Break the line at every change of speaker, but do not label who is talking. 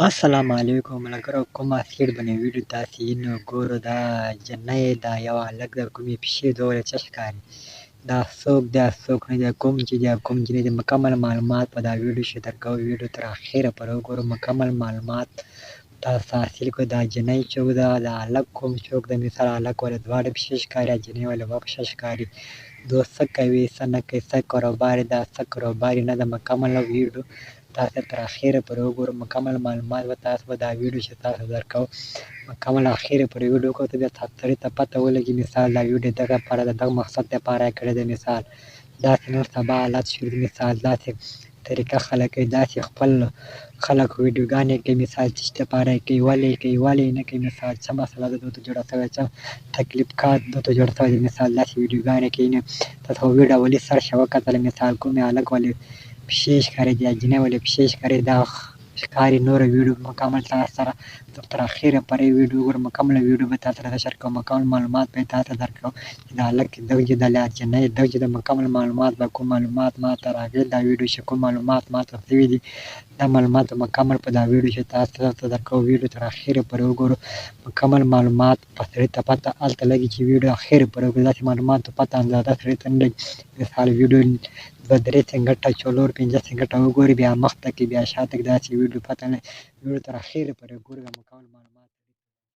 السلام علیکم ملګرو، کومه سیټ باندې ویډیو تاسې نو ګورو. دا جنۍ دا یو هلک د کومې پیشې ډول څه ښکاري، دا څوک دی څوک نه دی، کوم چې دی کوم جنۍ دی. مکمل معلومات په دا ویډیو کې درکوو. ویډیو تر اخره پورې وګورئ، مکمل معلومات تاسو حاصل کړئ. دا جنۍ څوک ده، دا هلک کوم څوک دی. مثال هلک ولې دواړه پیشې ښکاري، جنۍ ولې یوه پیشه ښکاري، دوی څه کوي څه نه کوي، څه کاروبار یې ده څه کاروبار یې نه ده. مکمله ویډیو تاسو تر اخره پورې وګورئ، مکمل معلومات به تاسو په دا ویډیو کې تاسو درکوو. مکمل اخره پورې ویډیو وکړئ، بیا تاسو سړي ته پته ولګي. مثال دا ویډیو دغه لپاره ده، دغه مقصد لپاره یې کړې ده. مثال داسې نن سبا حالات شوي دي، مثال داسې طریقه خلک کوي، داسې خپل خلک ویډیوګانې کوي. مثال څه شي لپاره یې کوي، ولې یې کوي، ولې یې نه کوي. مثال څه مسله ده دوی ته جوړه شوې، څه تکلیفات دوی ته جوړ شوی دی. مثال داسې ویډیوګانې کوي. تاسو ویډیو ولې سرچ وکتله، مثال کومې هلک ولې پیشې ښکاري، یا جنۍ ولې پیشې ښکاري، دا ښکاري. نوره ویډیو مکمل تاسو سره تر اخره پورې ویډیو وګورئ، مکمله ویډیو به تاسو سره شیر کوم، مکمل معلومات به تاسو درکوم. دا هلک دغه چې د جنۍ دغه چې د مکمل معلومات به کوم معلومات ما ته راغلي، دا ویډیو چې کوم معلومات ما ته شوي دي، دا معلومات مکمل په دا ویډیو کې تاسو ته درکوو. ویډیو تر اخره پورې وګورئ، مکمل معلومات په سړي ته پته هلته لګي چې ویډیو اخره پورې وګورئ. داسې معلومات ته پته اندازه سړي ته نه لګي. مثال ویډیو 2-3 سنګټه 4-5 سنګټه وګورئ، بیا مخته کې بیا شاته کې داسې ویډیو پته نه لګي. ویډیو تر اخره پورې وګورئ، مکمل معلومات